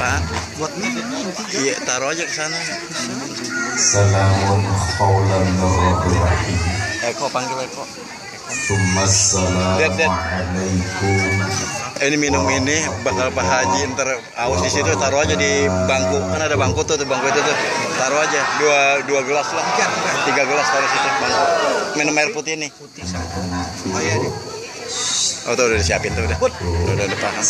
Apaan? Buat minum. Iya, taruh aja ke sana. Salamun qawlan min Rabbir Rahim. Eko panggil Eko. Assalamualaikum. Ini minum ini bakal Pak Haji ntar aus di situ, taruh aja di bangku. Kan ada bangku tuh, bangku itu tuh. Taruh aja dua gelas lah. 3 gelas taruh situ bangku. Minum air putih nih. Oh iya. Oh tuh udah disiapin tuh udah. Udah paham.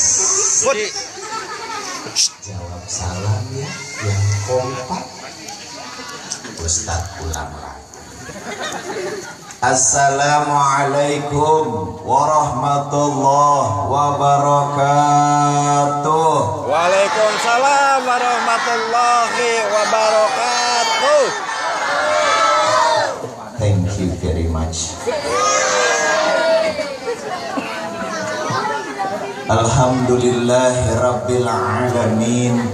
Jawab salam ya yang kompak. Ustaz ulang lagi. Assalamualaikum warahmatullahi wabarakatuh. Waalaikumsalam warahmatullahi wabarakatuh. Thank you very much. Alhamdulillahi rabbil alamin.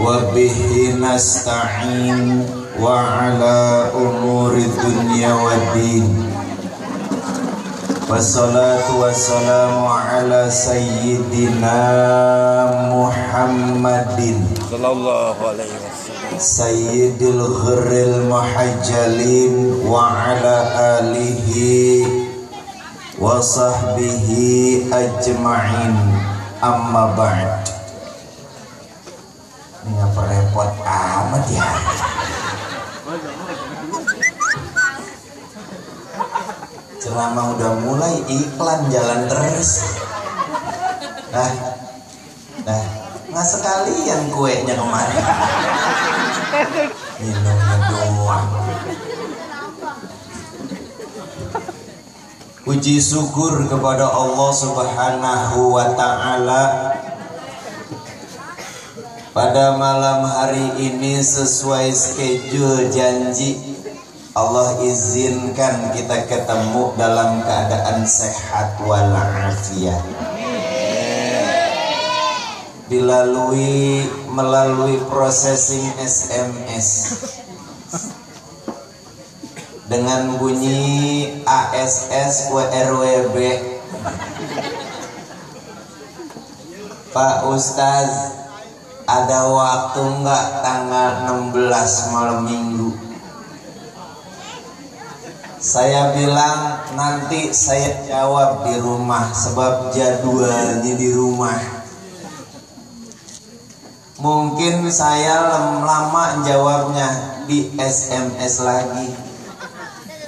Wa bihi nasta'in wa ala umuri dunya waddin. Wassalatu wassalamu ala sayyidina Muhammadin Sallallahu alaihi wasallam. sayyidil ghirril muhajjalin wa ala alihi wa sahbihi ajma'in. Amma ba'd. Ngapa repot amat ya? Ceramah udah mulai, iklan jalan terus. Nah, nggak sekalian kuenya kemarin. Minumnya doang. Puji syukur kepada Allah Subhanahu wa Ta'ala. Pada malam hari ini sesuai schedule janji, Allah izinkan kita ketemu dalam keadaan sehat walafiat. Melalui processing SMS dengan bunyi ASS WRWB. Pak Ustaz, ada waktu enggak tanggal 16 malam minggu? Saya bilang nanti saya jawab di rumah, sebab jadwalnya di rumah. Mungkin saya lama jawabnya di SMS lagi.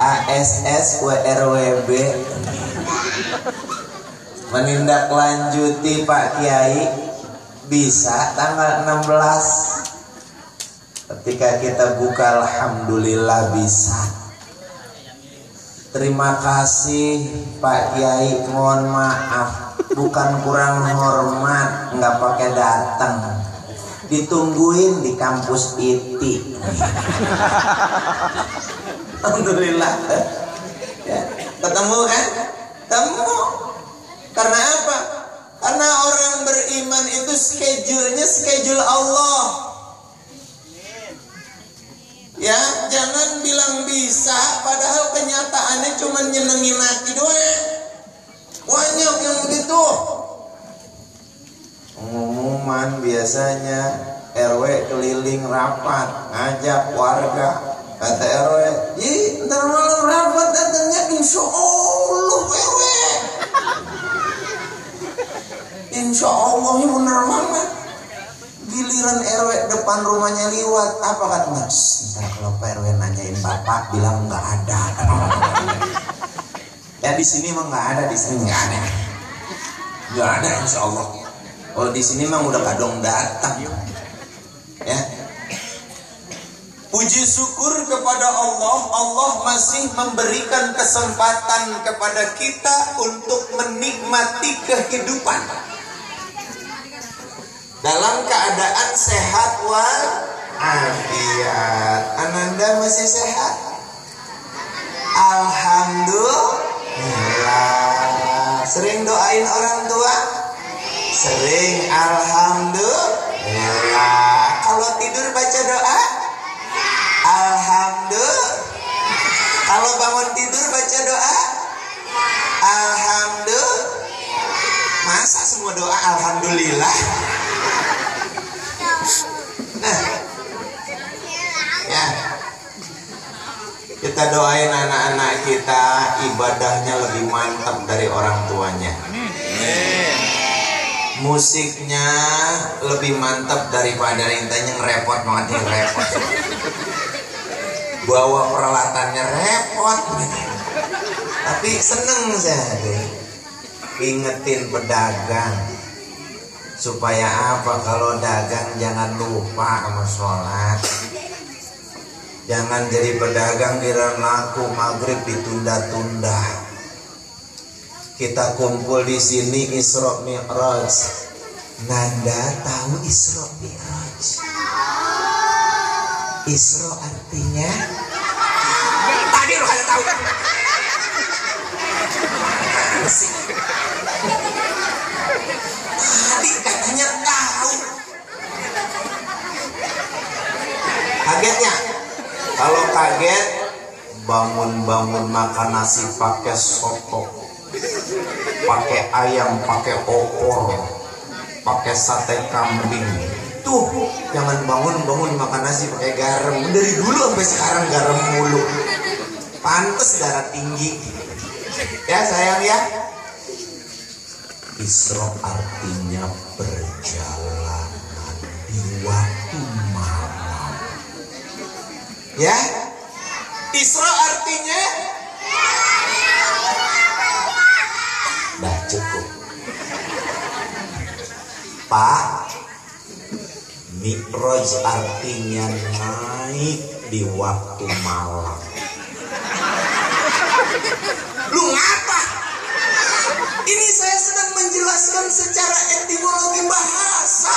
ASS WRWB. Menindaklanjuti Pak Kiai, bisa tanggal 16. Ketika kita buka, alhamdulillah bisa. Terima kasih Pak Kiai, mohon maaf, bukan kurang hormat, nggak pakai datang, ditungguin di kampus ITI. Alhamdulillah ya, ketemu kan? Ketemu. Karena apa? Karena orang beriman itu schedule-nya schedule Allah. Ya, jangan bilang bisa padahal kenyataannya cuma nyenengin hati doang. Banyak yang begitu. Pengumuman biasanya RW keliling rapat, ngajak warga. Kata RW, ntar malam rapat datangnya insya Allah RW. Insya Allah ini bener banget. Giliran RW depan rumahnya liwat, apa katanya? Ntar kalau Pak RW nanyain bapak, bilang nggak ada. Ya di sini emang nggak ada, di sini nggak ada insya Allah. Kalau di sini emang udah kadang datang. Ya. Puji syukur kepada Allah, Allah masih memberikan kesempatan kepada kita untuk menikmati kehidupan dalam keadaan sehat walafiat. Ananda masih sehat? Alhamdulillah. Sering doain orang tua? Sering, alhamdulillah. Kalau tidur baca doa? Alhamdulillah. Kalau bangun tidur baca doa? Alhamdulillah. Masa semua berdoa alhamdulillah. Nah, ya, kita doain anak-anak kita ibadahnya lebih mantap dari orang tuanya. Musiknya lebih mantap daripada yang tanya repot banget nih, repot. Bawa peralatannya repot gitu. Tapi seneng saya deh ingetin pedagang supaya apa, kalau dagang jangan lupa sama sholat. Jangan jadi pedagang kira laku maghrib ditunda-tunda. Kita kumpul di sini Isra Mi'raj. Nanda tahu Isra Mi'raj? Isra artinya? Tadi lo kagak tahu. Tadi katanya tahu. Kagetnya? Kalau kaget, bangun-bangun makan nasi pakai soto, pakai ayam, pakai opor, pakai sate kambing. Tuh, jangan bangun-bangun makan nasi pakai garam. Dari dulu sampai sekarang garam mulu. Pantes darah tinggi. Ya sayang ya. Isra artinya perjalanan di waktu malam. Ya, Isra artinya dah cukup. Pak, Mi'raj artinya naik di waktu malam. Lu ngapa? Ini saya sedang menjelaskan secara etimologi bahasa.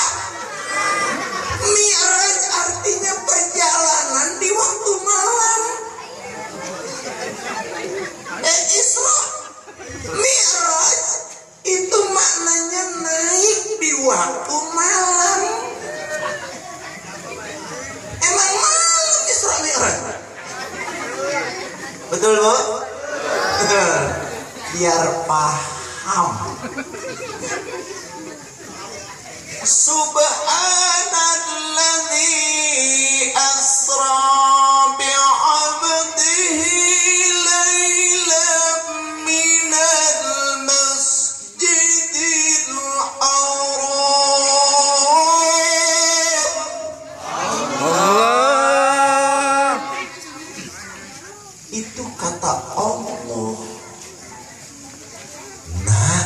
Mi'raj artinya perjalanan di waktu malam. Isra, Mi'raj itu maknanya naik di waktu malam. Emang malam Isra Mi'raj? Betul, Bu? Biar paham. Subhanalladzi asra bi'abdihi laylan minal masjidil haram. Itu kata Allah. Nah,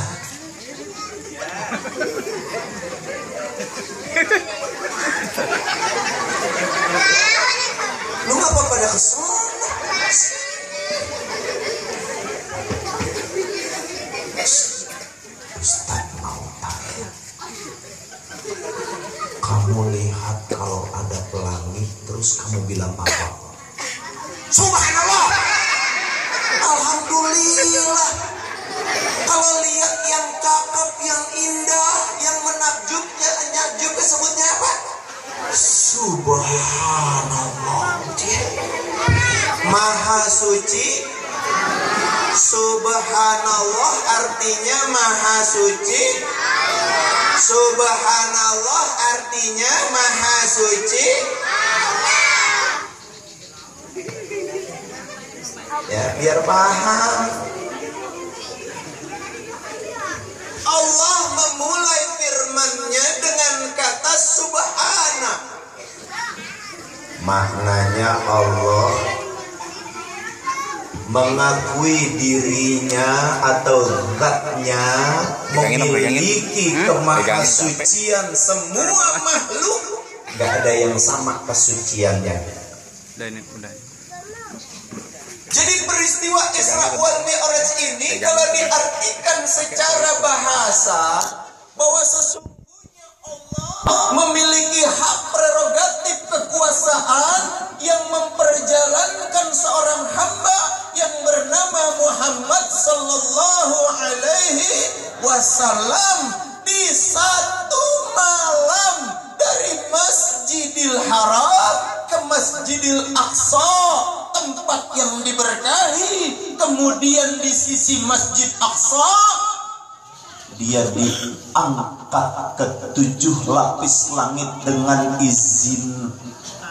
lu ngapa pada kesana? Ustaz mau tanya, kamu lihat kalau ada pelangi terus kamu bilang apa? Subhanallah, alhamdulillah. Kalau lihat yang cakep, yang indah, yang menakjubnya, nyakjub sebutnya apa? Subhanallah. Maha suci. Subhanallah artinya maha suci. Subhanallah artinya maha suci. Ya, biar paham. Allah memulai firman-Nya dengan kata subhana. Maknanya Allah mengakui dirinya atau zatnya memiliki kemahasucian semua makhluk. Gak ada yang sama kesuciannya. Jadi peristiwa Isra wal Mi'raj ini kalau diartikan secara bahasa bahwa sesungguhnya Allah memiliki hak prerogatif kekuasaan yang memperjalankan seorang hamba yang bernama Muhammad sallallahu alaihi wasallam di satu malam dari Masjidil Haram ke Masjidil Aqsa, tempat yang diberkahi. Kemudian di sisi Masjid Aqsa dia diangkat ke 7 lapis langit dengan izin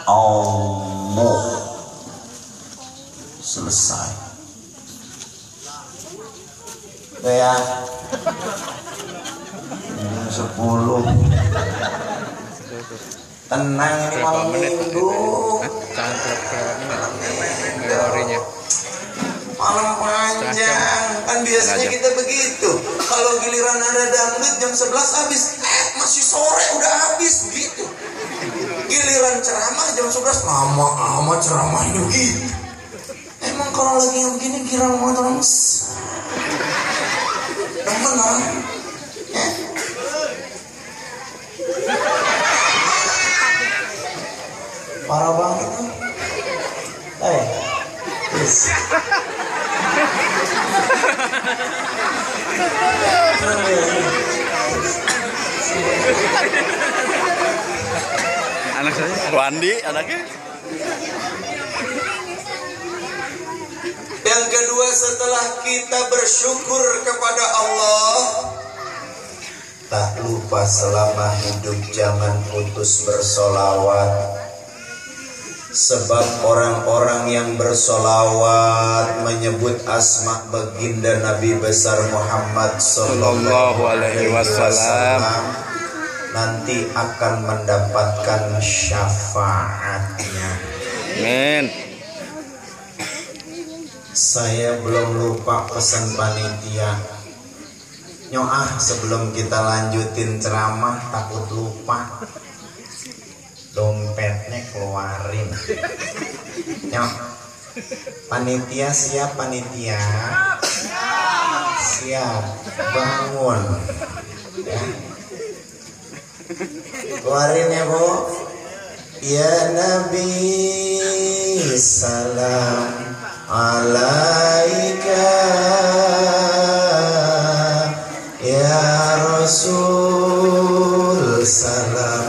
Allah. Selesai. Ya. 10. Tenang, ini malam minggu. Memorinya Malam panjang. Kan biasanya kita begitu. Kalau giliran ada dangdut jam 11 habis, masih sore udah habis begitu. Giliran ceramah jam 11 lama amat ceramahnya begitu. Emang kalau lagi yang begini kira mau terus. Demen orang. Parah banget tuh. Yes. Anak saya Wandi anaknya. Yang kedua, setelah kita bersyukur kepada Allah, tak lupa selama hidup jangan putus bersolawat. Sebab orang-orang yang bersolawat menyebut asma baginda Nabi besar Muhammad sallallahu alaihi wasallam nanti akan mendapatkan syafaatnya. Amin. Saya belum lupa pesan panitia. Nyoah sebelum kita lanjutin ceramah takut lupa. Dompetnya keluarin. Nyok. Panitia siap panitia. Siap. Bangun. Ya. Keluarin ya Bu. Ya Nabi salam alaika ya Rasul salam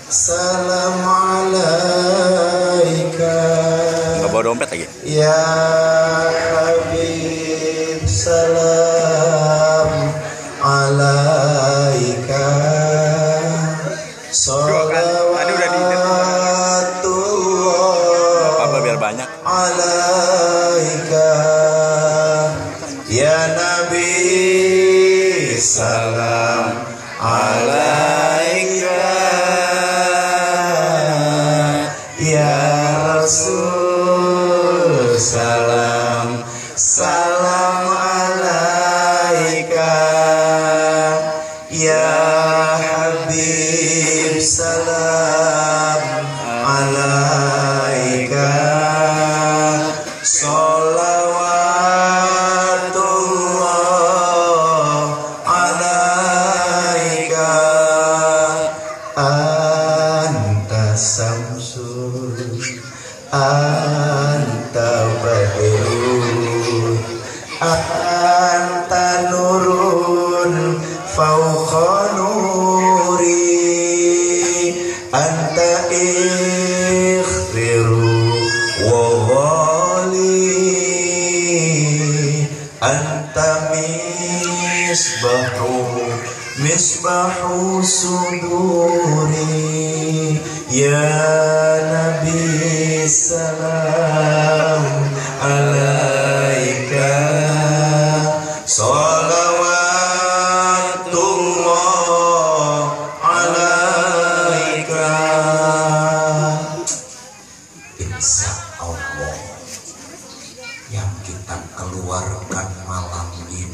salam alaika Nggak bawa dompet lagi. ya Habib salam alaika salawatullah Apa biar banyak. alaika ya Nabi salam alaika ya Rasul salam salam alaika ya Habib salam alaika salawatullah alaika anta samsul anta badrun anta nurun fauqa nuri anta ikhfiru wa ghali anta misbahu suduri ya Nabi salam alaika salawatullah alaika. Insya Allah yang kita keluarkan malam ini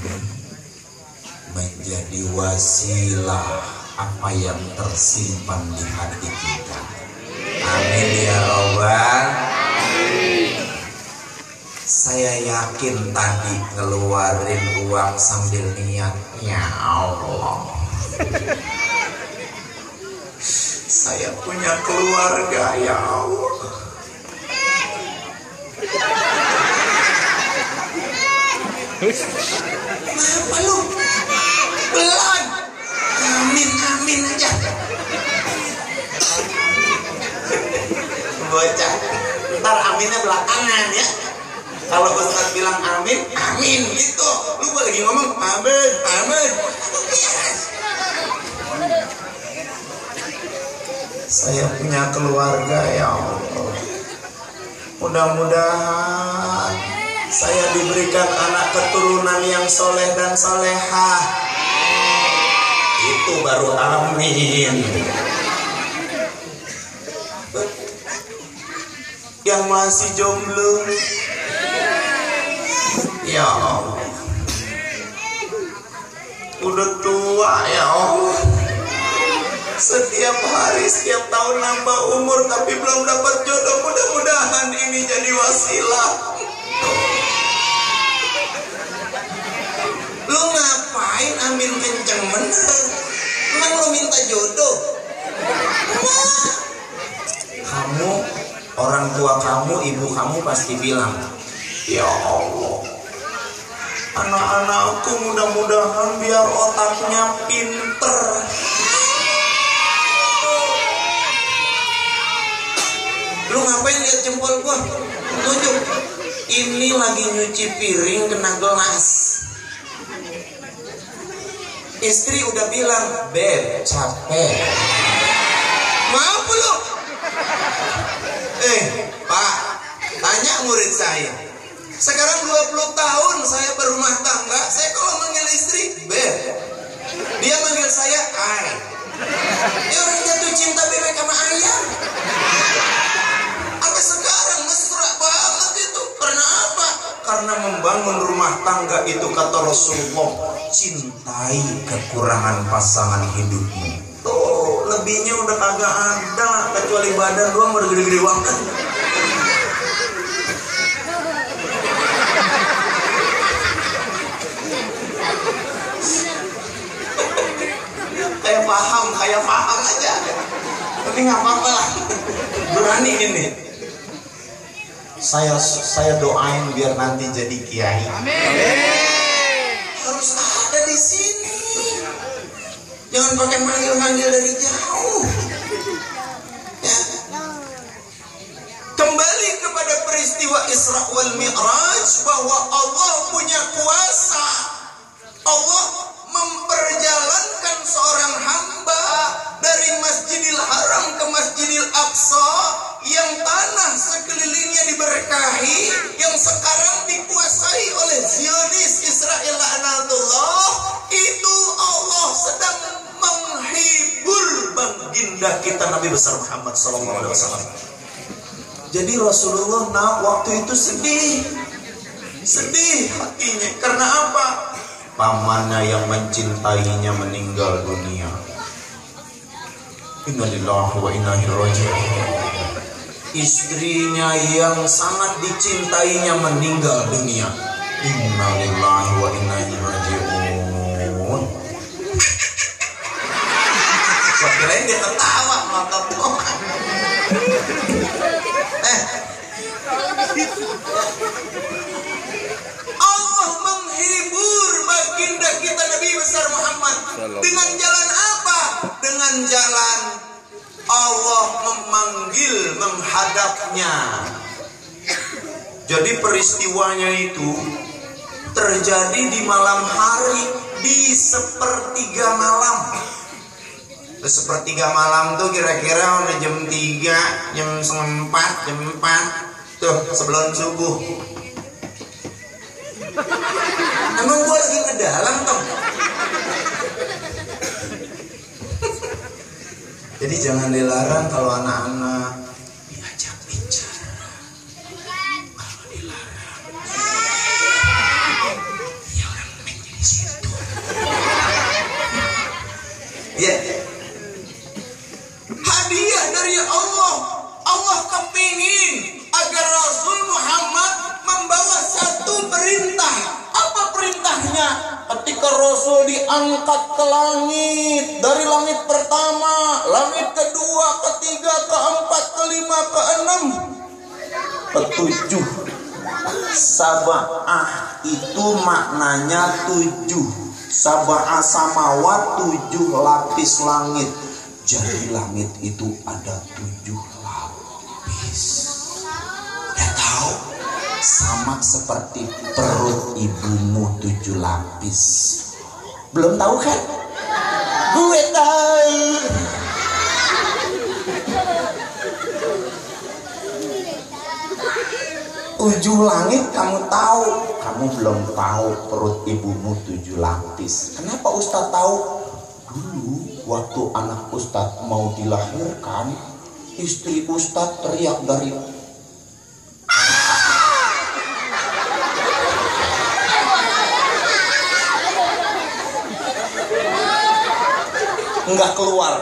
menjadi wasilah apa yang tersimpan di hati kita. Amin ya Rabbal. Saya yakin tadi ngeluarin uang sambil niat, ya Allah, saya punya keluarga, ya Allah. Kenapa lu? Belum. Amin, amin aja. Bocah, ntar aminnya belakangan ya. Kalau Ustaz bilang amin, amin gitu. Lu gua lagi ngomong amin, amin. Saya punya keluarga ya Allah. Mudah-mudahan saya diberikan anak keturunan yang soleh dan solehah. Itu baru amin. Yang masih jomblo, ya Allah, udah tua ya Allah. Setiap hari, setiap tahun nambah umur tapi belum dapat jodoh. Mudah-mudahan ini jadi wasilah. Lu ngapain amin kenceng bener? Emang lu minta jodoh? Kamu, orang tua kamu, ibu kamu pasti bilang, ya Allah, anak-anakku mudah-mudahan biar otaknya pinter. Lu ngapain lihat jempol gua? Tunjuk. Ini lagi nyuci piring kena gelas. Istri udah bilang, beb, capek. Maaf lu. Pak, tanya murid saya. Sekarang 20 tahun saya berumah tangga. Saya kalau manggil istri, beb. Dia manggil saya, ay. Dia orang jatuh cinta bebek sama ayam. Sampai sekarang masih kerak banget itu. Karena apa? Karena membangun rumah tangga itu kata Rasulullah, cintai kekurangan pasangan hidupmu. Tuh, lebihnya udah kagak ada, kecuali badan doang udah gede-gede banget. Kayak paham aja. Tapi nggak apa-apa lah. Berani ini. Saya doain biar nanti jadi kiai. Amin. Harus ada di sini. Jangan pakai manggil-manggil dari jauh. Ya. Kembali kepada peristiwa Isra wal Mi'raj, bahwa Allah punya kuasa. Allah memperjalankan seorang hamba dari Masjidil Haram ke Masjidil Aqsa, yang tanah sekelilingnya diberkahi, yang sekarang dikuasai oleh Zionis Israel la'natullah. Itu Allah sedang menghibur baginda kita Nabi besar Muhammad SAW. Jadi Rasulullah waktu itu sedih hatinya. Karena apa? Pamannya yang mencintainya meninggal dunia. Innalillahi wa inna ilaihi raji'un. Istrinya yang sangat dicintainya meninggal dunia. Innalillahi wa inna ilaihi raji'un. Gua kirain dia ketawa, ngakak doang. Allah menghibur baginda kita Nabi besar Muhammad dengan jalan apa? Dengan jalan Allah memanggil menghadapnya. Jadi peristiwanya itu terjadi di malam hari, di sepertiga malam. Sepertiga malam tuh kira-kira udah jam 3, jam 4, jam 4 tuh sebelum subuh. Emang gua lagi ngedalam toh. Jadi jangan dilarang kalau anak-anak diajak bicara. Kalau dilarang, ya orang main di situ. Ya. Hadiah dari Allah. Allah kepingin agar Rasul Muhammad membawa satu perintah. Apa perintahnya? Ketika Rasul diangkat ke langit, dari langit pertama, langit kedua, ketiga, keempat, kelima, keenam, ketujuh. Sab'ah itu maknanya 7. Sab'ah samawat, 7 lapis langit. Jadi langit itu ada 7 lapis. Udah tahu? sama seperti perut ibumu 7 lapis. Belum tahu kan? Gue tahu. Tujuh langit kamu tahu, kamu belum tahu perut ibumu 7 lapis. Kenapa Ustadz tahu? Dulu waktu anak Ustadz mau dilahirkan, istri Ustadz teriak dari enggak keluar.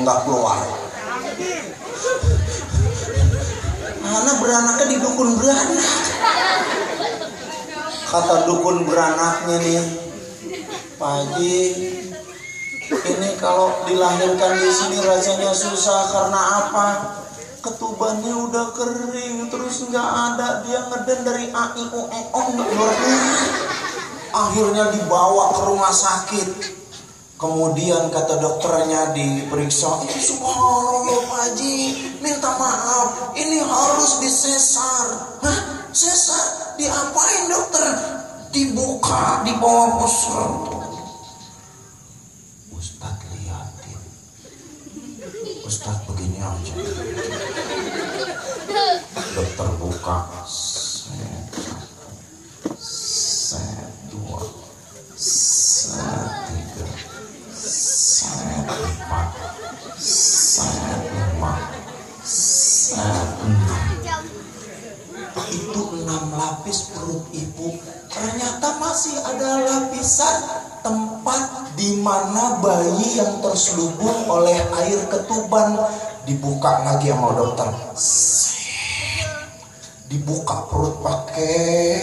Enggak keluar. Anak beranaknya di dukun beranak. Kata dukun beranaknya nih, Pak Haji, ini kalau dilahirkan di sini rasanya susah karena apa? Ketubannya udah kering, terus nggak ada, dia ngeden dari AIO nggak keluar. Akhirnya dibawa ke rumah sakit. Kemudian kata dokternya diperiksa, subhanallah Pak Haji, minta maaf, ini harus disesar. Hah? Sesar? Diapain dokter? Dibuka di bawah pusar. Ustadz liatin. Ustadz begini aja. Dokter buka. Set 2, set 3, set 4, set 5, set 6. Itu 6 lapis perut ibu. Ternyata masih ada lapisan tempat di mana bayi yang terselubung oleh air ketuban. Dibuka lagi sama dokter. Dibuka perut pakai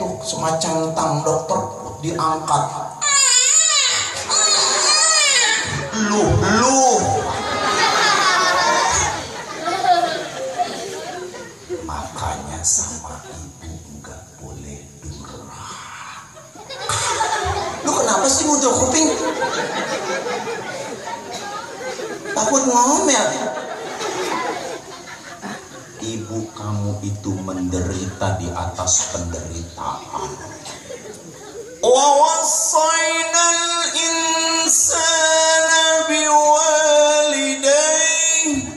tuh semacam tang, dokter diangkat. Lu makanya sama ibu nggak boleh durhaka. Lu kenapa sih muncul kuping? Takut ngomel. Ibu kamu itu menderita di atas penderitaan. Wa wasainal insana biwalidayhi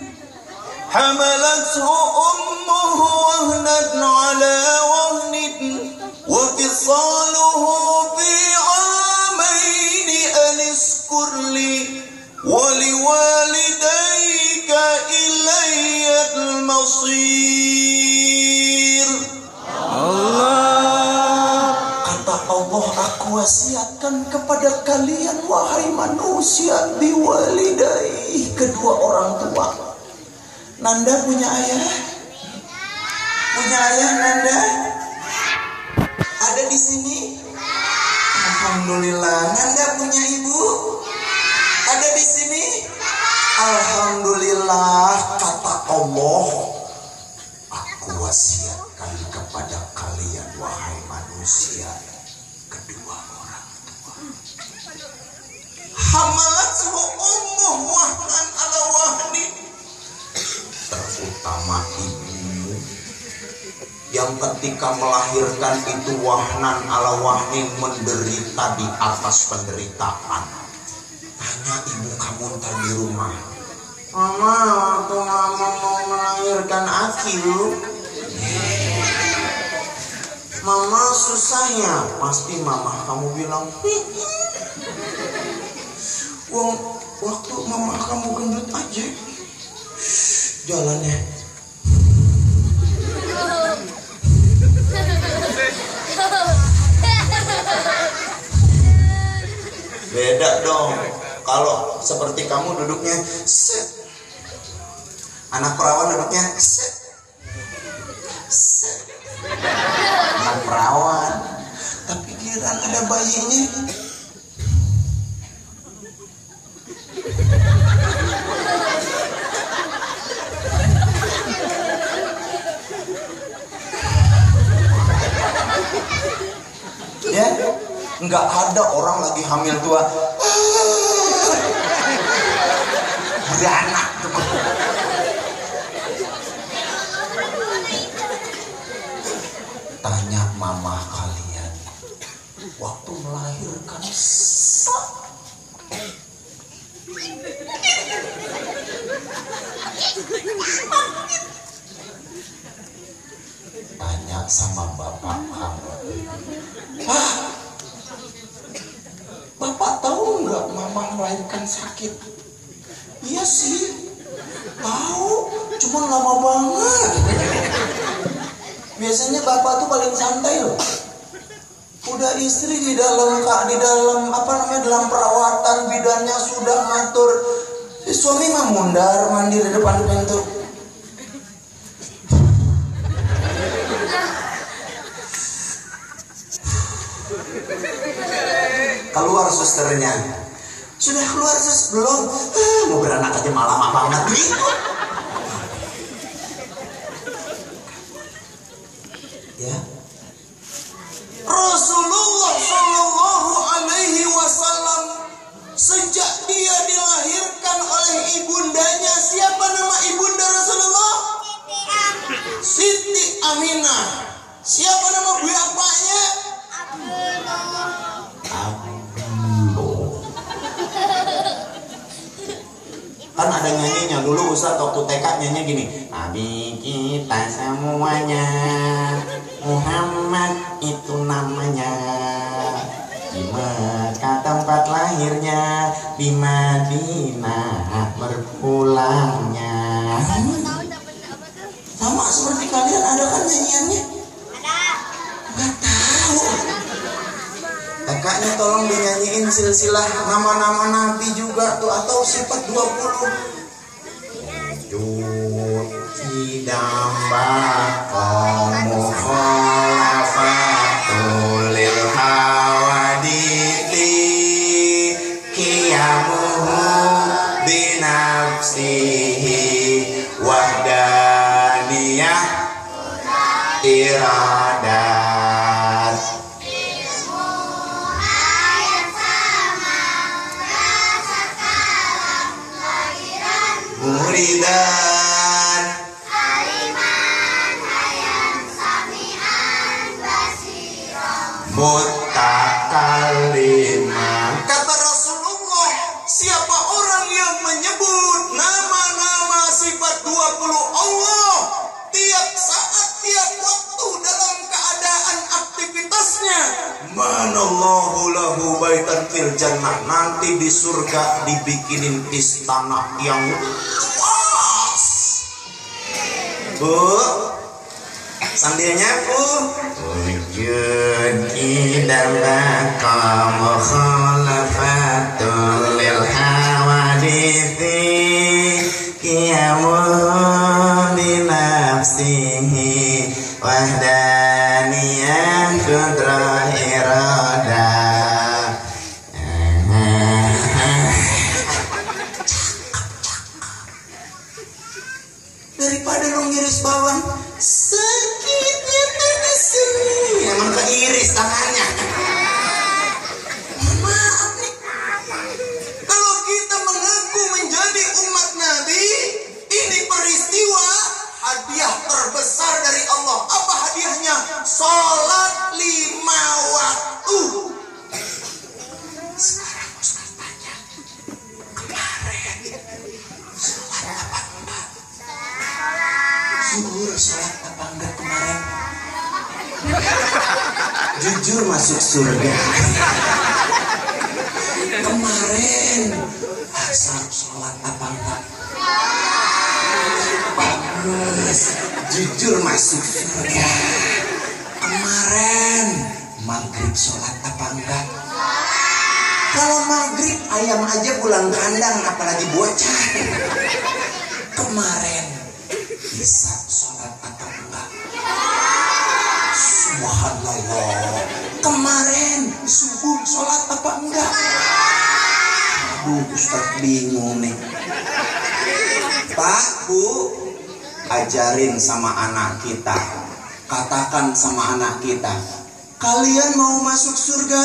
hamalathu ummuhu wahnan ala wahnin wa fisaluhu fi amaini an iskur li wa liwalidayka ilayyal masir. Allah. Kata Allah, aku wasiatkan kepada kalian wahai manusia, biwalidayhi, kedua orang tua. Nanda punya ayah? Punya ayah Nanda? Ada di sini? Alhamdulillah. Nanda punya ibu? Ada di sini? Alhamdulillah. Kata Allah, aku wasiatkan kepada kalian wahai manusia, kedua orang tua. Hamalathu ummuh wahnan ala wahnin, terutama ibumu yang ketika melahirkan itu wahnan ala wahnin, menderita di atas penderitaan. Tanya ibu kamu ntar di rumah, Mama, waktu Mama mau melahirkan Akil, Mama susah ya? Pasti Mama kamu bilang, waktu Mama kamu gendut aja jalannya. Beda dong. Kalau seperti kamu duduknya set. Anak perawan duduknya set. Set. Anak perawan. Tapi giliran ada bayinya. Ya, nggak ada orang lagi hamil tua beranak tuh. Tanya mama kalian waktu melahirkan tanya sama bapak kamu, Pak, bapak tahu nggak mama melahirkan sakit? Iya sih, tahu, cuman lama banget. Biasanya bapak tuh paling santai loh. Udah istri di dalam dalam perawatan, bidannya sudah ngatur. Si suami mah mundar mandir di depan pintu. Keluar susternya. Sudah keluar sus? Belum. Mau beranak aja malah lama banget begitu. Ya. Rasulullah Shallallahu Alaihi Wasallam sejak dia dilahirkan oleh ibundanya, siapa nama ibunda Rasulullah? Siti Aminah. Siapa nama bapaknya? Kan ada nyanyinya dulu Ustaz waktu TK nyanyi gini, Nabi kita semuanya Muhammad itu namanya, di Mekah tempat lahirnya, di Madinah berpulangnya. Sama seperti kalian, ada kan nyanyiannya? Nggak tahu. Kakaknya tolong dinyanyiin silsilah nama-nama nabi juga tuh, atau sifat 20. Wujud sidambah kamu khalafatul lil hawaditi qiyamuhu binafsihi wahdaniyah iradat. Muridan aliman hayam sami'an basiran mutakalliman. Kata Rasulullah, siapa orang yang menyebut nama-nama sifat 20 Allah tiap saat, tiap waktu dalam keadaan aktivitasnya, manallahu lahu baitan fil jannah, nanti di surga dibikinin istana yang luas. Bu, sambilnya Bu, wujud idamaka mukhalafatul lil hawadithi qiyamu binafsihi wahdaniyah kudrah iradah. Daripada lu ngiris bawang, sakitnya di sini. Emang keiris tangannya. Maaf nih. Kalau kita mengaku menjadi umat Nabi, ini peristiwa hadiah terbesar dari Allah. Apa hadiahnya? Salat 5 waktu. Sekarang Ustaz tanya, kemarin salat apa enggak? Zuhur salat apa enggak kemarin? Jujur masuk surga. Kemarin asar salat apa enggak? Bagus, jujur masuk surga. Kemarin maghrib sholat apa enggak? Kalau maghrib ayam aja pulang kandang, apalagi bocah. Kemarin isya sholat apa enggak? Subhanallah. Kemarin subuh sholat apa enggak? Aduh, Ustaz bingung nih. Pak, Bu, ajarin sama anak kita. Katakan sama anak kita, kalian mau masuk surga?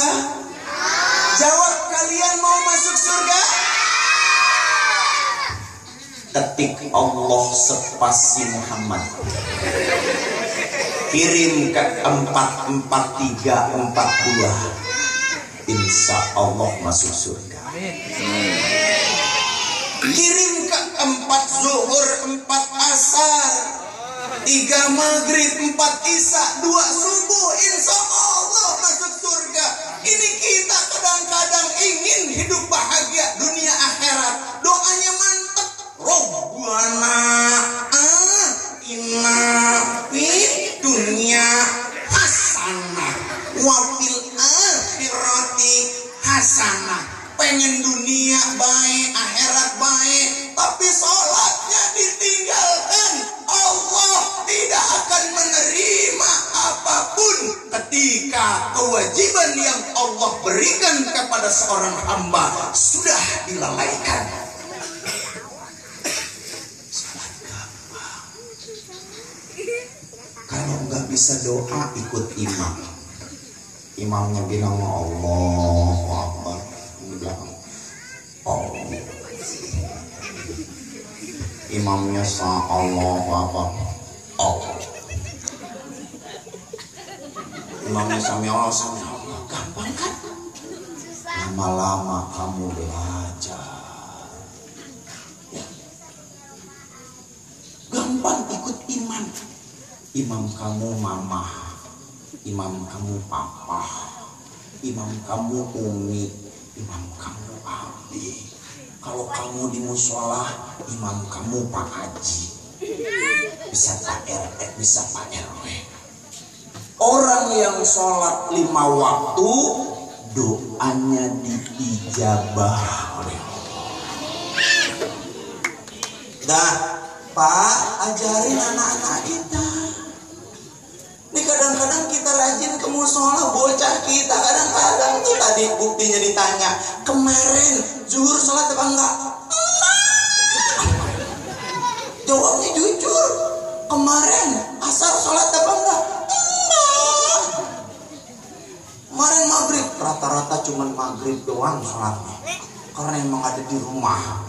Jawab, kalian mau masuk surga? ketik Allah spasi Muhammad, kirim ke 44342, insya Allah masuk surga. Kirim ke 4 zuhur 4 asar 3 maghrib 4 isya 2 subuh, insya Allah masuk surga. Ini kita kadang-kadang ingin hidup bahagia dunia akhirat, doanya mantap. Rabbana atina fid dunya hasanah wa fil akhirati hasanah. Pengen dunia baik, akhirat baik, tapi sholatnya ditinggalkan, Allah tidak akan menerima apapun ketika kewajiban yang Allah berikan kepada seorang hamba sudah dilalaikan. Sholat gampang. Kalau nggak bisa doa, ikut imam. Imamnya bilang Allahu Akbar, bilang Allah. Imamnya Allahu Akbar, Allah. Imamnya sami Allah, sami Allah. Gampang kan? Lama-lama kamu belajar. Ya. Gampang ikut imam. Imam kamu mama, imam kamu papa, imam kamu umi, imam kamu abi. Kalau kamu di musola, imam kamu Pak Haji, bisa Pak RT, bisa Pak RW. Orang yang sholat 5 waktu, doanya diijabah oleh Allah. Dah, Pak, ajarin anak-anak kita. Ini kadang-kadang kita rajin ke musola, bocah kita kadang-kadang tuh tadi buktinya ditanya, kemarin zuhur sholat apa enggak? Jawabnya jujur, kemarin asar sholat apa enggak? Enggak. Kemarin maghrib, rata-rata cuman maghrib doang sholatnya, karena emang ada di rumah,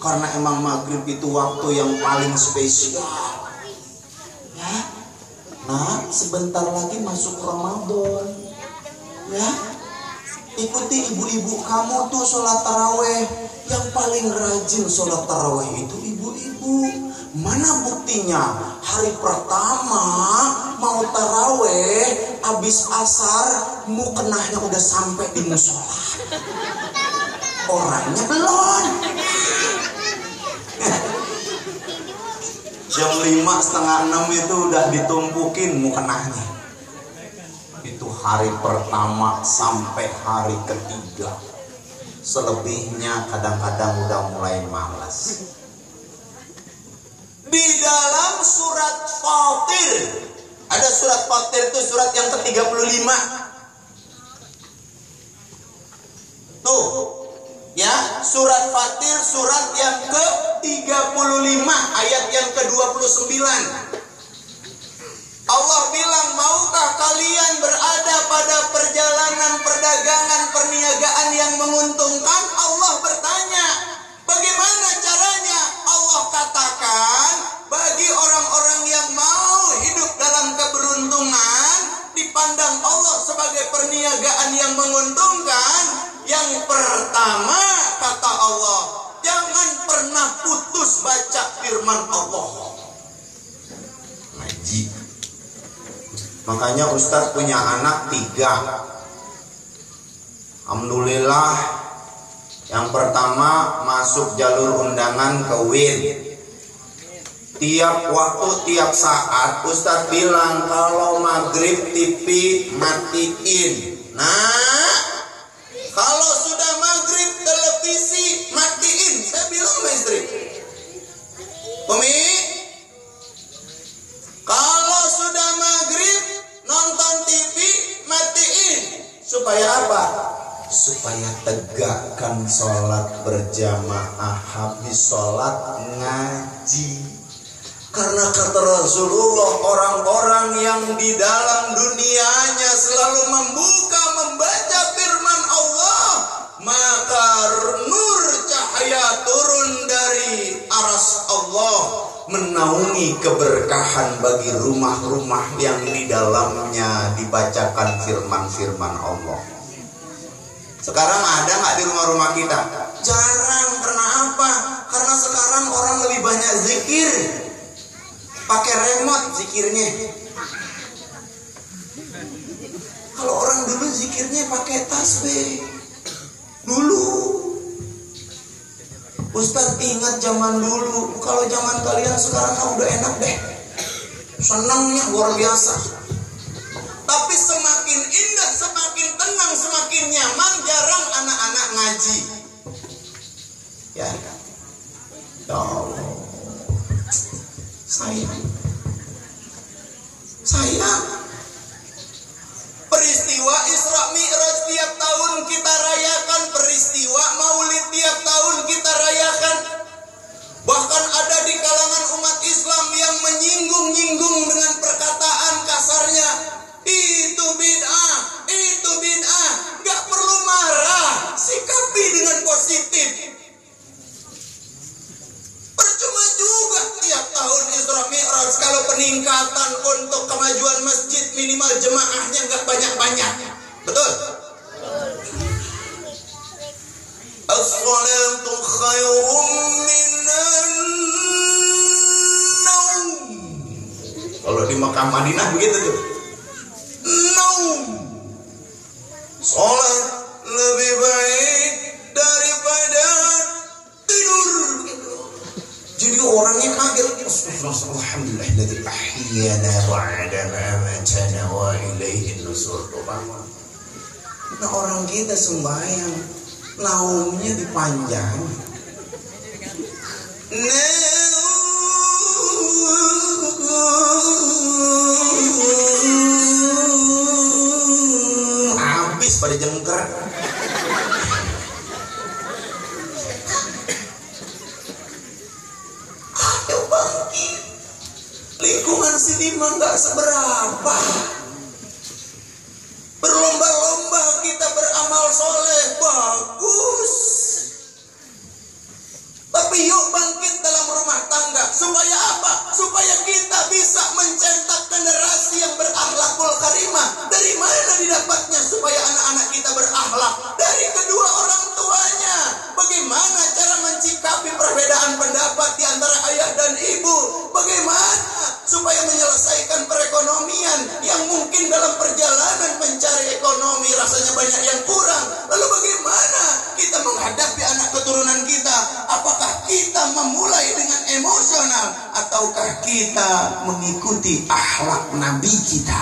karena emang maghrib itu waktu yang paling spesial. Ya. Nah, sebentar lagi masuk Ramadan. Ya. Ikuti ibu-ibu kamu tuh sholat taraweh. Yang paling rajin sholat taraweh itu ibu-ibu. Mana buktinya? Hari pertama mau taraweh, habis asar mukenahnya udah sampai di musola. Orangnya belum. Jam 5:30 itu udah ditumpukin mukenahnya. Itu hari pertama sampai hari ketiga. Selebihnya kadang-kadang udah mulai malas. Di dalam surat Fatir, ada surat Fatir itu surat yang ke-35. Tuh, ya, surat Fatir surat yang ke-35 ayat yang ke-29. Allah bilang, maukah kalian berada pada perjalanan perdagangan perniagaan yang menguntungkan? Allah bertanya, bagaimana caranya? Allah katakan, bagi orang-orang yang mau hidup dalam keberuntungan, dipandang Allah sebagai perniagaan yang menguntungkan. Yang pertama, kata Allah, jangan pernah putus baca firman Allah. Ngaji. Makanya Ustadz punya anak 3. Alhamdulillah, yang pertama masuk jalur undangan ke WIN. Tiap waktu, tiap saat Ustadz bilang, kalau maghrib TV matiin. Nah, kalau sudah maghrib televisi matiin. Saya bilang sama istri, Umi, kalau sudah maghrib nonton TV matiin. Supaya apa? Supaya tegakkan sholat berjamaah, habis sholat ngaji. Karena kata Rasulullah, orang-orang yang di dalam dunianya selalu membaca firman Allah, maka nur cahaya turun dari aras Allah. Allah menaungi keberkahan bagi rumah-rumah yang di dalamnya dibacakan firman-firman Allah. Sekarang ada nggak di rumah-rumah kita? Jarang. Karena apa? Karena sekarang orang lebih banyak zikir, pakai remote zikirnya. Kalau orang dulu zikirnya pakai tasbih. Dulu Ustaz ingat zaman dulu. Kalau zaman kalian sekarang udah enak deh, senangnya luar biasa. Tapi semakin indah, semakin tenang, semakin nyaman, jarang anak-anak ngaji. Ya Allah, sayang. Peristiwa Isra Mi'raj tiap tahun kita rayakan, peristiwa Maulid tiap tahun kita rayakan. Bahkan ada di kalangan umat Islam yang menyinggung-nyinggung dengan perkataan kasarnya, itu bid'ah, itu bid'ah. Gak perlu marah, sikapi dengan positif. Percuma juga tiap tahun Isra Mi'raj kalau peningkatan untuk kemajuan masjid minimal jemaahnya nggak banyak-banyak. Betul? As-salatu khairum minan naum. Kalau di Makkah Madinah begitu tuh. Naum. Salat lebih baik daripada tidur. Jadi orangnya kaget. Alhamdulillahilladzi ahyana ba'da ma amatana wa ilaihin nusur. Nah, orang kita sembahyang naumnya dipanjang. Habis pada jengker. Lingkungan sini mah nggak seberapa. Berlomba-lomba kita beramal soleh, bagus. Tapi yuk bangkit dalam rumah tangga. Supaya apa? Supaya kita bisa mencetak generasi yang berakhlakul karimah. Dari mana didapatnya? Supaya anak-anak kita berakhlak dari kedua orang tuanya. Bagaimana cara mencikapi perbedaan pendapat di antara ayah dan ibu? Bagaimana supaya menyelesaikan perekonomian yang mungkin dalam perjalanan mencari ekonomi rasanya banyak yang kurang? Lalu bagaimana kita menghadapi anak keturunan kita? Apakah kita memulai dengan emosional ataukah kita mengikuti akhlak Nabi kita?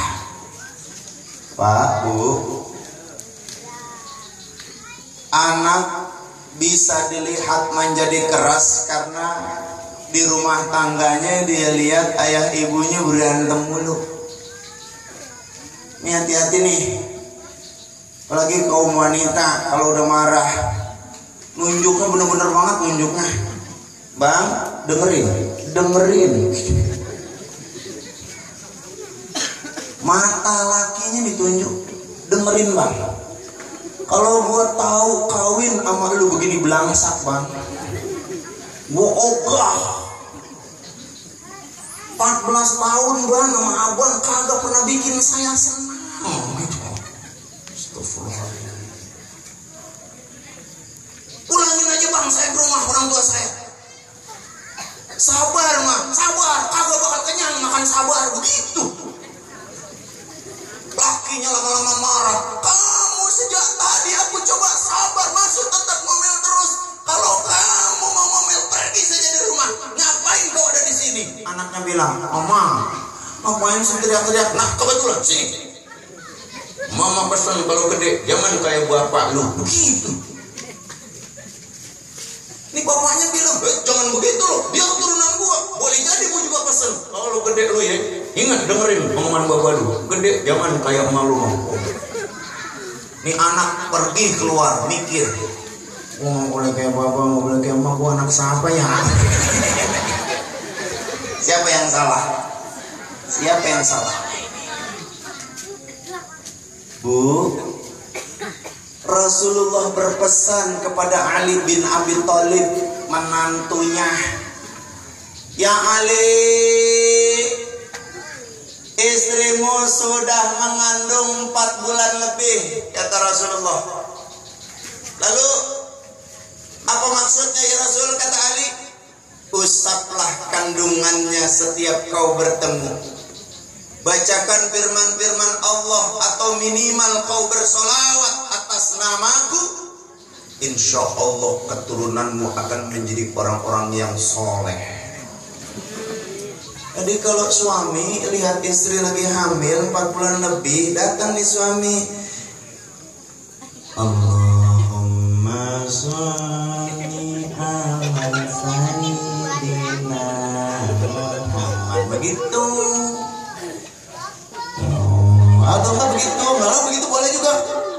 Pak, Bu, anak bisa dilihat menjadi keras karena di rumah tangganya dia lihat ayah ibunya berantem mulu. Ini hati-hati nih. Apalagi kaum wanita kalau udah marah, nunjuknya bener-bener banget nunjuknya. Bang, dengerin. Mata lakinya ditunjuk, dengerin bang. Kalau gua tahu kawin sama lu begini belangsak bang, gua ogah. 14 tahun bang sama abang kagak pernah bikin saya senang gitu. Astagfirullah. Ulangin aja bang, saya ke rumah orang tua saya. Sabar mah, sabar, kagak bakal kenyang makan sabar begitu. Lakinya lama-lama marah. Kamu sejak tadi aku coba sabar, masuk tetap ngomel terus. Kalau kamu mau ngomel pergi saja dari rumah. Ngapain kau ada di sini? Anaknya bilang, Mama, ngapain sih teriak-teriak? Nah kebetulan sini. Mama pesan kalau gede jangan kayak bapak lu. Begitu. Ini bapaknya bilang, jangan begitu loh. Dia keturunan gua. Boleh jadi gua juga pesen. Kalau lu gede lu ya, ingat dengerin omongan bapak lu. Gede jangan kayak emak lu. Ini anak pergi keluar mikir. Gua nggak boleh kayak bapak, nggak boleh kayak emak. Gua anak siapa ya? Siapa yang salah? Siapa yang salah? Bu, Rasulullah berpesan kepada Ali bin Abi Thalib, menantunya, Ya Ali, istrimu sudah mengandung 4 bulan lebih, kata Rasulullah. Lalu apa maksudnya ya Rasul, kata Ali? Usaplah kandungannya setiap kau bertemu. Bacakan firman-firman Allah atau minimal kau bersolawat atas namaku. Insya Allah keturunanmu akan menjadi orang-orang yang soleh. Jadi kalau suami lihat istri lagi hamil 4 bulan lebih, datang nih suami, Allahumma sholli ala sayyidina Muhammad, begitu. Atau enggak begitu, malah begitu boleh juga.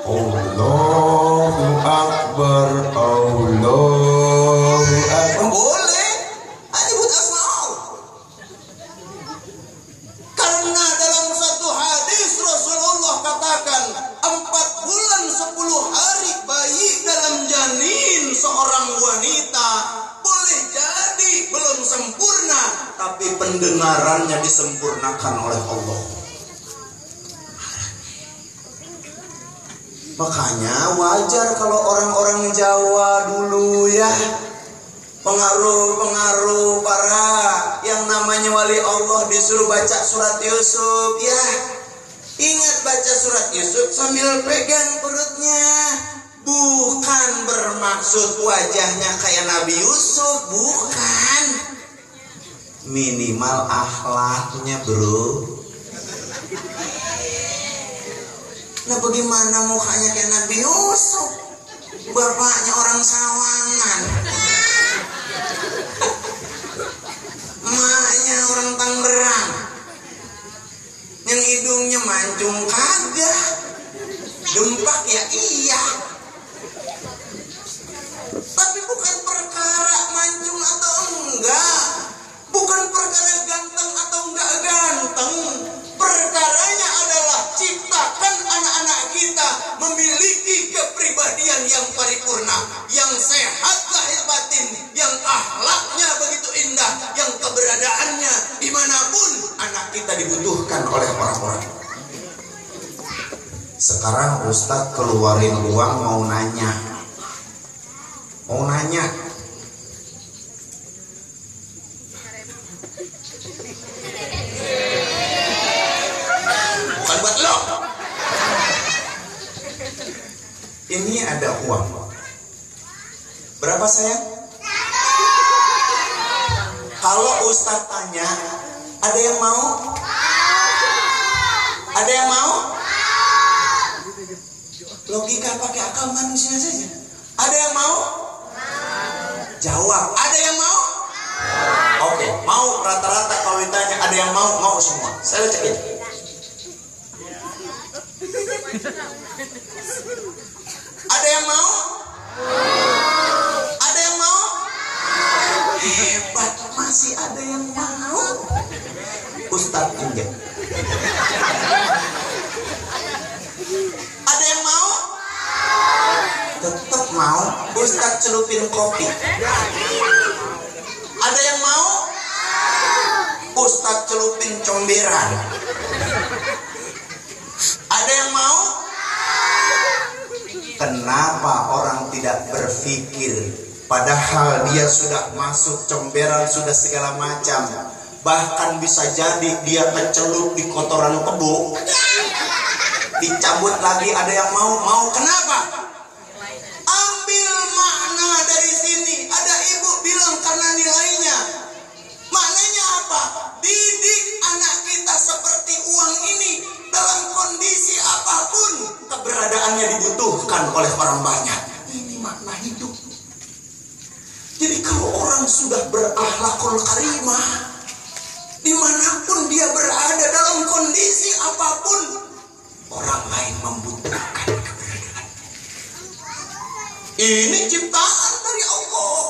Allahu Akbar, Allahu Akbar, boleh. Nyebut asma Allah. Karena dalam satu hadis Rasulullah katakan 4 bulan 10 hari bayi dalam janin seorang wanita boleh jadi belum sempurna, tapi pendengarannya disempurnakan oleh Allah. Makanya wajar kalau orang-orang Jawa dulu ya, pengaruh-pengaruh para yang namanya wali Allah disuruh baca surat Yusuf ya. Ingat baca surat Yusuf sambil pegang perutnya. Bukan bermaksud wajahnya kayak Nabi Yusuf, bukan. Minimal akhlaknya, bro. Nah bagaimana mukanya kayak Nabi Yusuf? Bapaknya orang Sawangan, emaknya orang Tangerang, yang hidungnya mancung kagak, dempak ya iya. Tapi bukan perkara mancung atau enggak, bukan perkara ganteng atau enggak ganteng. Perkaranya adalah ciptakan anak-anak kita memiliki kepribadian yang paripurna, yang sehat lahir batin, yang akhlaknya begitu indah, yang keberadaannya dimanapun anak kita dibutuhkan oleh orang-orang. Sekarang Ustadz keluarin uang mau nanya. Bukan buat lo. Ini ada uang. Berapa sayang? Kalau Ustadz tanya, ada yang mau? Ada yang mau? Logika pakai akal manusia saja. Ada yang mau? Jawab. Ada yang mau? Oke, mau rata-rata kalau ditanya ada yang mau semua. Saya cekin. Ada yang mau? Ada yang mau? Hebat, masih ada yang mau. Ustadz injek. Ada yang mau? Tetap mau. Ustadz celupin kopi. Ada yang mau? Ustadz celupin comberan. Ada yang mau? Kenapa orang tidak berpikir? Padahal dia sudah masuk comberan, sudah segala macam. Bahkan bisa jadi dia kecelup di kotoran kebo. Dicabut lagi, ada yang mau? Kenapa? Ambil makna dari sini. Ada ibu bilang karena nilainya. Maknanya apa? Didik anak kita seperti uang ini. Dalam kondisi apapun keberadaannya dibutuhkan oleh orang banyak. Ini makna hidup. Jadi kalau orang sudah berakhlakul karimah, dimanapun dia berada dalam kondisi apapun, orang lain membutuhkan keberadaan. Ini ciptaan dari Allah.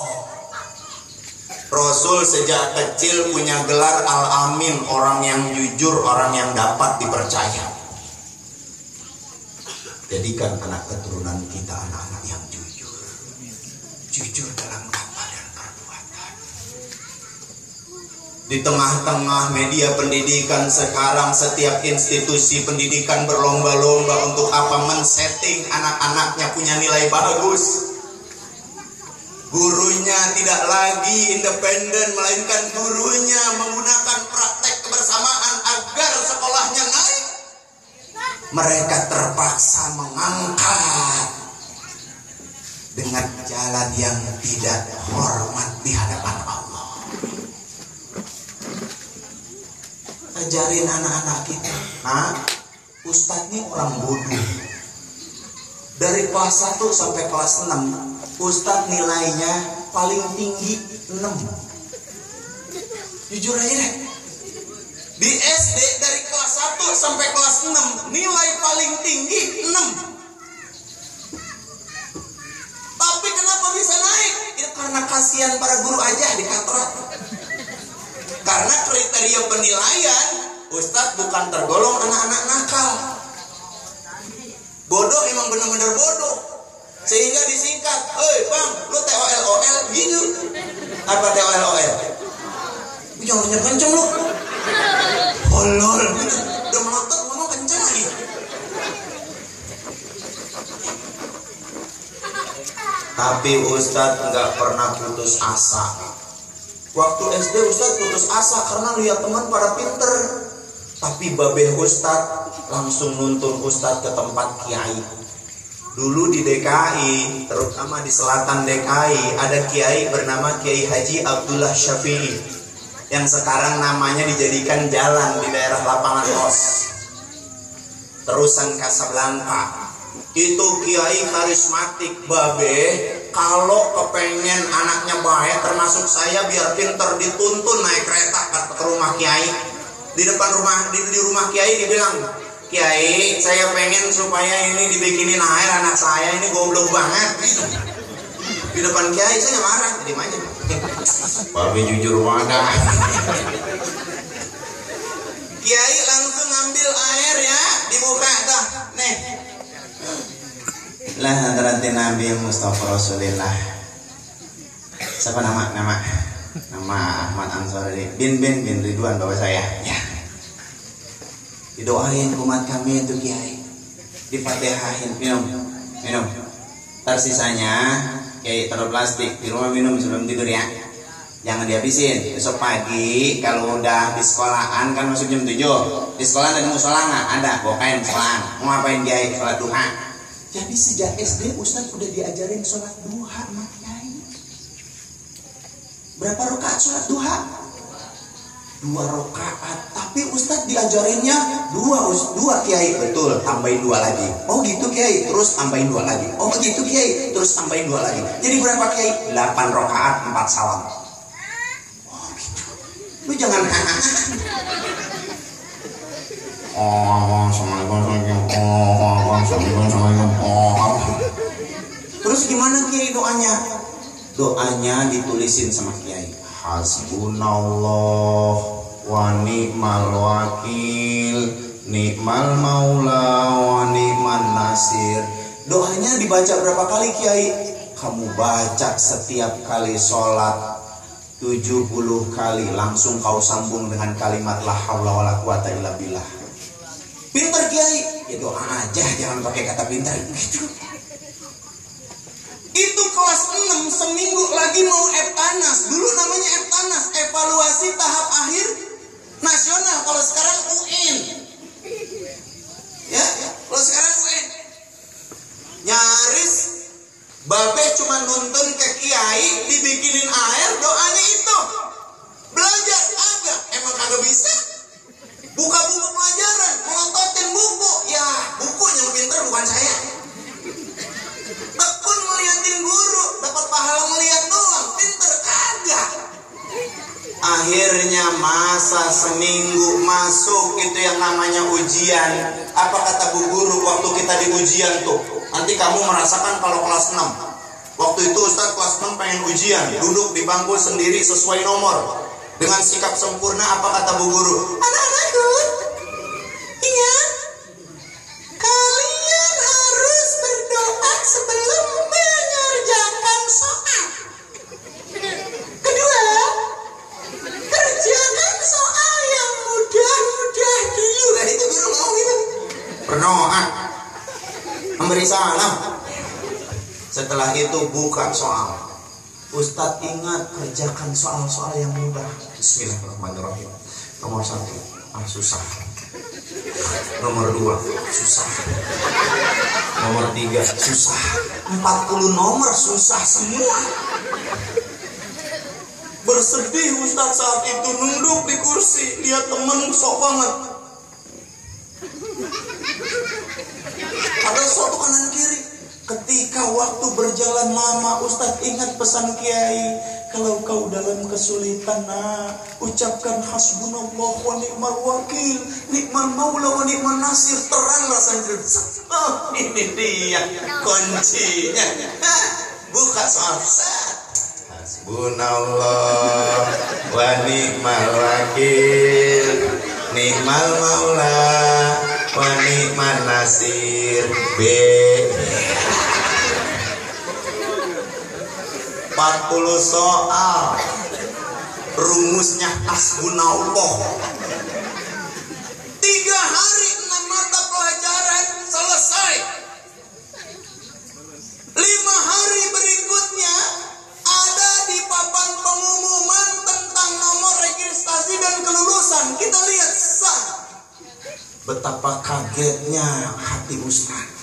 Rasul sejak kecil punya gelar Al-Amin, orang yang jujur, orang yang dapat dipercaya. Jadikan anak keturunan kita anak-anak yang jujur. Jujur dalam kata dan perbuatan. Di tengah-tengah media pendidikan sekarang, setiap institusi pendidikan berlomba-lomba untuk apa? Men-setting anak-anaknya punya nilai bagus. Gurunya tidak lagi independen, melainkan gurunya menggunakan praktek kebersamaan agar sekolahnya naik. Mereka terpaksa mengangkat dengan jalan yang tidak hormat di hadapan Allah. Ajarin anak-anak kita, nah, Ustadz ini orang bodoh. Dari kelas 1 sampai kelas 6, Ustadz nilainya paling tinggi 6. Jujur aja deh. Di SD dari kelas 1 sampai kelas 6, nilai paling tinggi 6. Tapi kenapa bisa naik? Ya karena kasihan para guru aja di katrat. Karena kriteria penilaian, Ustadz bukan tergolong anak-anak nakal. Bodoh emang benar-benar bodoh. Sehingga disingkat, bang, lu TOL-OL gitu. Apa TOL-OL? Jangan kenceng lu. Holol, udah melotot ngomong kenceng lagi. Tapi Ustadz nggak pernah putus asa. Waktu SD Ustadz putus asa karena lihat teman pada pinter. Tapi babeh Ustadz langsung nuntun Ustadz ke tempat kiai. Dulu di DKI, terutama di selatan DKI, ada kiai bernama Kiai Haji Abdullah Syafi'i, yang sekarang namanya dijadikan jalan di daerah lapangan OS, terusan Casablanca. Itu kiai karismatik babe. Kalau kepengen anaknya baik, termasuk saya, biar pinter, dituntun naik kereta ke rumah kiai. Di depan rumah, di rumah kiai dibilang, Kiai, saya pengen supaya ini dibikinin air anak saya, ini goblok banget. Di depan kiai saya marah, jadi aja. Babe jujur banget. Kiai langsung ambil air ya, dibuka dah. Nih. Lah hadratin Nabi Mustafa Rasulillah. Siapa nama? Nama Ahmad Ansori bin Ridwan bapak saya. Ya. Didoain umat kami itu kiai, difatihahin, minum. Tersisanya kiai taruh plastik di rumah, minum sebelum tidur ya, jangan dihabisin. Besok pagi kalau udah di sekolahan kan masuk jam 7, di sekolah ada musola nggak? Ada, bawa kain sekolahan. Mau ngapain kiai? Sholat duha. Jadi sejak SD Ustadz udah diajarin sholat duha sama kiai. Berapa rakaat sholat duha? 2 rakaat. Tapi Ustadz diajarinnya 2 kiai. Betul, tambahin 2 lagi. Oh gitu kiai, terus tambahin 2 lagi. Oh gitu kiai, terus tambahin 2 lagi. Jadi berapa kiai? 8 rakaat 4 salam. Oh gitu. Lu jangan Terus gimana kiai doanya? Doanya ditulisin sama kiai. Hasbunallah wa ni'mal wakil, ni'mal maula wa ni'man nasir. Doanya dibaca berapa kali kiai? Kamu baca setiap kali sholat 70 kali, langsung kau sambung dengan kalimat la haula wala quwata illa billah. Pintar kiai, ya doa aja, jangan pakai kata pintar gitu. Itu kelas 6, seminggu lagi mau Eptanas. Dulu namanya Eptanas, evaluasi tahap akhir nasional. Kalau sekarang UN. Ya, kalau sekarang UN. Nyaris babe cuma nuntun ke kiai, dibikinin air, doanya itu. Belajar agak, emang kagak bisa. Buka buku pelajaran, melontotin buku. Ya, bukunya yang pintar bukan saya. Tekun ngeliatin guru, dapat pahala ngeliat doang, pinter kagak. Akhirnya masa seminggu masuk itu yang namanya ujian. Apa kata bu guru waktu kita di ujian tuh? Nanti kamu merasakan kalau kelas 6. Waktu itu Ustadz kelas 6 pengen ujian, duduk di bangku sendiri sesuai nomor. Dengan sikap sempurna, apa kata bu guru? Anak-anakku, ingat, kalian harus berdoa sebelum mengerjakan soal. Kedua, kerjakan doa, memberi salam. Setelah itu buka soal. Ustadz ingat kerjakan soal-soal yang mudah. Bismillahirrahmanirrahim. Nomor 1, susah. Nomor 2, susah. Nomor 3, susah. 40 nomor susah semua. Bersedih Ustadz saat itu, nunduk di kursi, lihat temen sok banget. Ada sok kanan kiri. Ketika waktu berjalan lama, Ustadz ingat pesan Kiai, kalau kau dalam kesulitan, ucapkan hasbunallah wa ni'mal wakil, ni'mal maula wa ni'mal nasir. Terang rasanya. Oh, ini dia kuncinya. Buka soal. Hasbunallah wa ni'mal wakil, ni'mal maula wa ni'mal nasir. 40 soal, rumusnya hasbunallah. 3 hari 6 mata pelajaran selesai. 5 hari berikutnya ada di papan pengumuman tentang nomor registrasi dan kelulusan. Kita lihat sah. Betapa kagetnya hati Ustaz.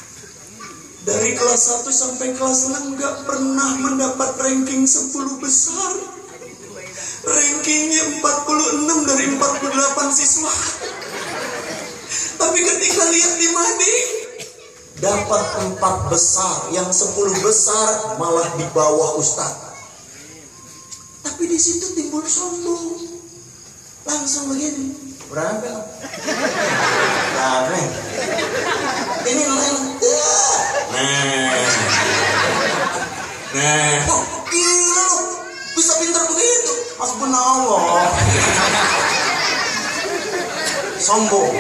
Dari kelas 1 sampai kelas 6 gak pernah mendapat ranking 10 besar. Rankingnya 46 dari 48 siswa. Tapi ketika lihat di mading, dapat 4 besar, yang 10 besar malah di bawah Ustaz. Tapi di situ timbul sombong. Langsung begini, berapa? Berapa? Ini lain. Oh, gila lu, bisa pintar begitu. Hasbunallah. Sombong.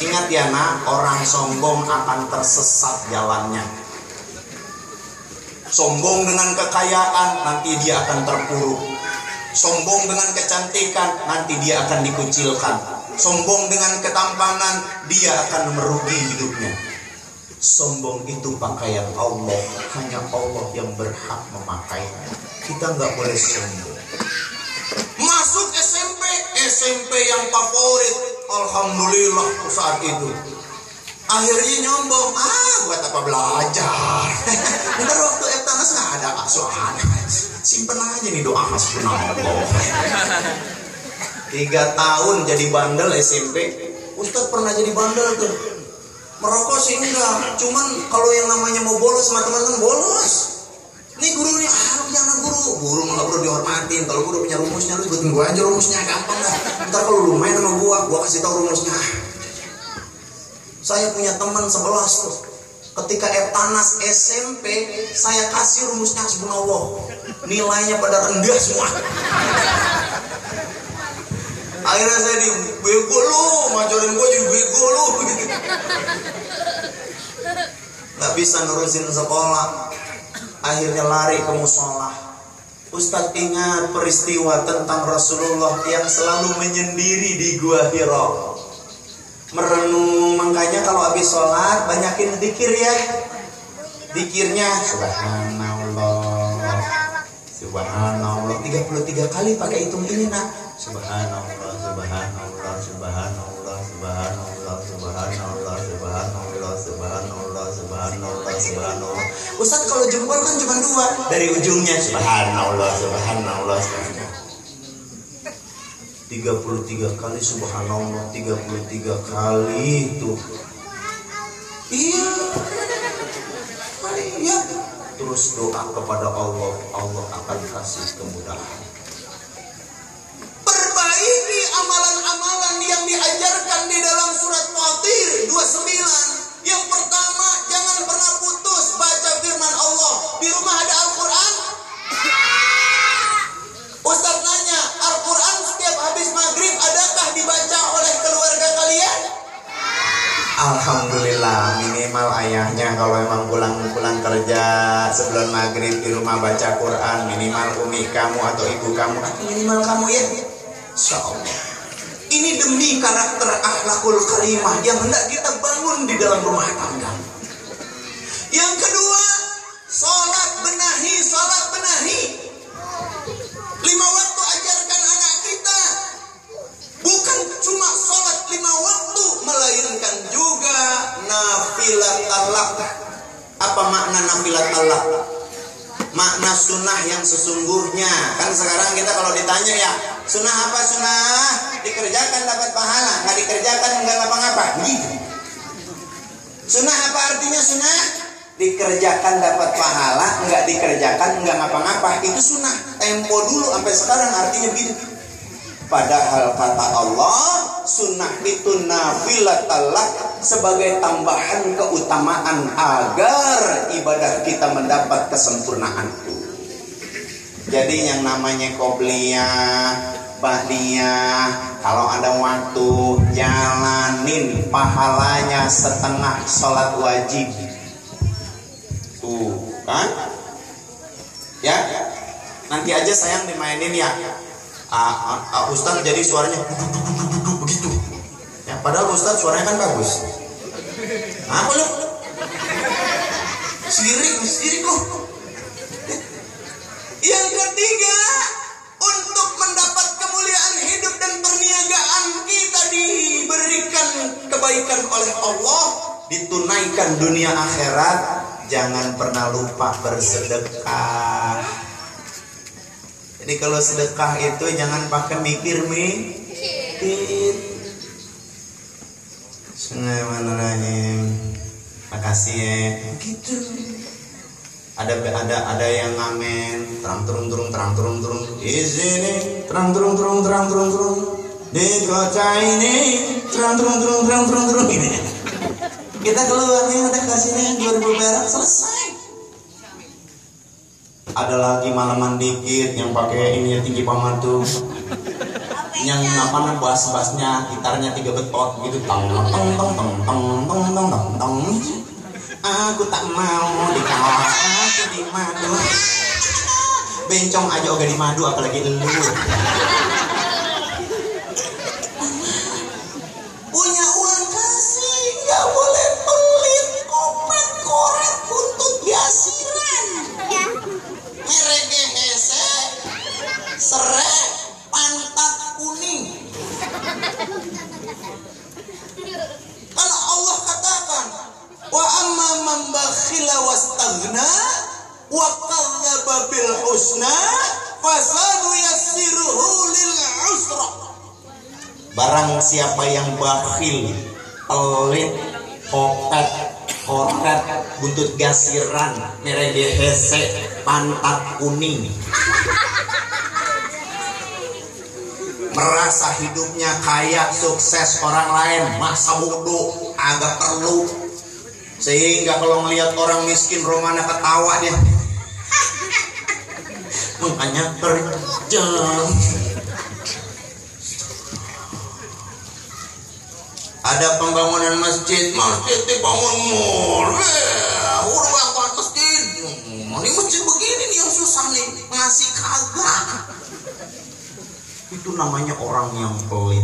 Ingat ya nak, orang sombong akan tersesat jalannya. Sombong dengan kekayaan, nanti dia akan terpuruk. Sombong dengan kecantikan, nanti dia akan dikucilkan. Sombong dengan ketampanan, dia akan merugi hidupnya. Sombong itu pakaian Allah, hanya Allah yang berhak memakainya. Kita nggak boleh sombong. Masuk SMP yang favorit, alhamdulillah saat itu. Akhirnya nyombong, buat apa belajar? Ntar waktu Eptanas nggak ada asuhan. Simpen aja nih doa hasbunallah. 3 tahun jadi bandel SMP. Ustadz pernah jadi bandel tuh. Merokok sih enggak, cuman kalau yang namanya mau bolos sama teman-teman bolos. Nih guru nih, jangan guru nggak perlu dihormatin. Kalau guru punya rumusnya, lu ikutin gua aja rumusnya, gampang dah. Ntar kalau lu main sama gua kasih tahu rumusnya. Saya punya teman 11 tuh. Ketika Eptanas SMP, saya kasih rumusnya hasbunallah. Nilainya pada rendah semua. Akhirnya saya bego lu, ngajarin gue jadi bego lu begitu. Gak bisa nerusin sekolah. Akhirnya lari ke musola. Ustadz ingat peristiwa tentang Rasulullah yang selalu menyendiri di Gua Hira. Merenung, makanya kalau habis sholat banyakin zikir ya. Zikirnya subhanallah, subhanallah 33 kali pakai hitung ini nak. Subhanallah, subhanallah, subhanallah, subhanallah, subhanallah, subhanallah, subhanallah, subhanallah, subhanallah. Ustadz kalau jempol kan cuma 2 dari ujungnya. Subhanallah, subhanallah, subhanallah. 33 kali subhanallah, 33 kali itu. Iya. Terus doa kepada Allah, Allah akan kasih kemudahan. Perbaiki amalan-amalan yang diajarkan di dalam surat Fatir 29. Yang pertama, jangan pernah putus baca firman Allah. Di rumah ada Al-Quran? Ustadz nanya, Al-Quran setiap habis maghrib adakah dibaca oleh keluarga kalian? Alhamdulillah, minimal ayahnya kalau emang pulang kerja sebelum maghrib di rumah baca Quran. Minimal umi kamu atau ibu kamu atau minimal kamu ya. Insya Allah. Ini demi karakter akhlakul karimah yang hendak kita bangun di dalam rumah tangga. Yang kedua, sholat benahi, sholat benahi. 5 waktu ajarkan anak kita. Bukan cuma sholat 5 waktu, melainkan juga nafilat talak. Apa makna nafilat talak? Makna sunnah yang sesungguhnya. Kan sekarang kita kalau ditanya ya, sunnah apa sunnah? Dikerjakan dapat pahala, nggak dikerjakan nggak ngapa-ngapa. Gitu. Sunnah apa artinya sunnah? Dikerjakan dapat pahala, nggak dikerjakan nggak ngapa-ngapa. Itu sunnah. Tempo dulu sampai sekarang artinya begitu. Padahal kata Allah, sunnah itu nafilat talak sebagai tambahan keutamaan agar ibadah kita mendapat kesempurnaan itu. Jadi yang namanya qobliyah, ba'diyah, kalau ada waktu jalanin, pahalanya setengah sholat wajib. Tuh kan? Ya, nanti aja sayang dimainin ya. Ustaz jadi suaranya begitu. Ya, padahal Ustaz suaranya kan bagus. Apa lu? Sirik kok. Yang ketiga, untuk mendapat kemuliaan hidup dan perniagaan kita diberikan kebaikan oleh Allah, ditunaikan dunia akhirat, jangan pernah lupa bersedekah. Jadi kalau sedekah itu jangan pakai mikir. Bismillahirrahmanirrahim. Makasih ya. Begitu. Ada yang ngamen terang turun izini terang turun di kota ini terang turun ini. Kita keluarnya udah kasihnya 2000 perak selesai. Ada lagi malaman dikit yang pakai ini tinggi pamatu, yang apa bass-bassnya gitarnya 3 betot gitu, tong. Aku tak mau dikawal, aku di madu. Bencong aja oga di madu, apalagi lu. Punya uang kasih, nggak boleh pelit, kopet, korek, buntut biasiran. Merek hese, serai, pantat kuning. Karena Allah katakan, wa amma man bakhila wastaghna wa kadzdzaba bil husna fasanuyassiruhu lil usra. Barang siapa yang bakhil, pelit, kopet, koret, buntut gasiran, merek hese, pantat kuning, merasa hidupnya kaya, sukses orang lain, masa bodoh, agak perlu. Sehingga kalau melihat orang miskin romana ketawa dia. Makanya kerja. Ada pembangunan masjid dibangun mall. Udah buat masjid. Ini masjid begini nih yang susah nih, ngasih kagak. Itu namanya orang yang pelit.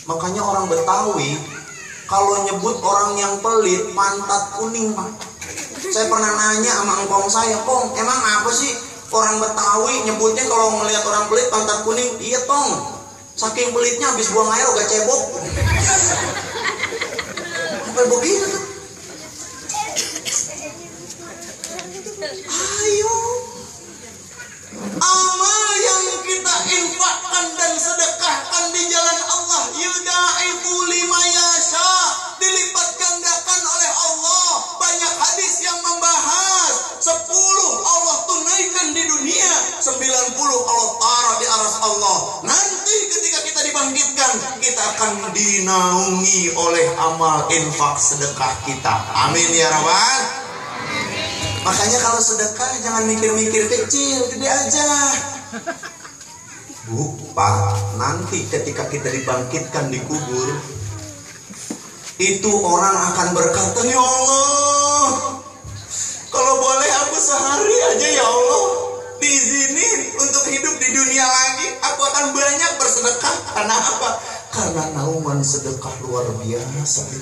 Makanya orang Betawi kalau nyebut orang yang pelit, pantat kuning, Pak. Saya pernah nanya sama engkong saya, Kong, emang apa sih orang Betawi nyebutnya kalau melihat orang pelit pantat kuning? Iya, Tong. Saking pelitnya habis buang air udah cebok. Apa begitu? Ayo. Amal yang kita infakkan dan sedekahkan di jalan Allah, yudaifu lima yasha, dilipat gandakan oleh Allah. Banyak hadis yang membahas 10 Allah tunaikan di dunia, 90 Allah taruh di aras Allah. Nanti ketika kita dibangkitkan, kita akan dinaungi oleh amal infak sedekah kita. Amin ya rabbal. Makanya kalau sedekah jangan mikir-mikir kecil, gede aja. Bu, Pak, nanti ketika kita dibangkitkan di kubur, itu orang akan berkata, ya Allah, kalau boleh aku sehari aja ya Allah diizinin untuk hidup di dunia lagi, aku akan banyak bersedekah. Karena apa? karena naungan sedekah luar biasa di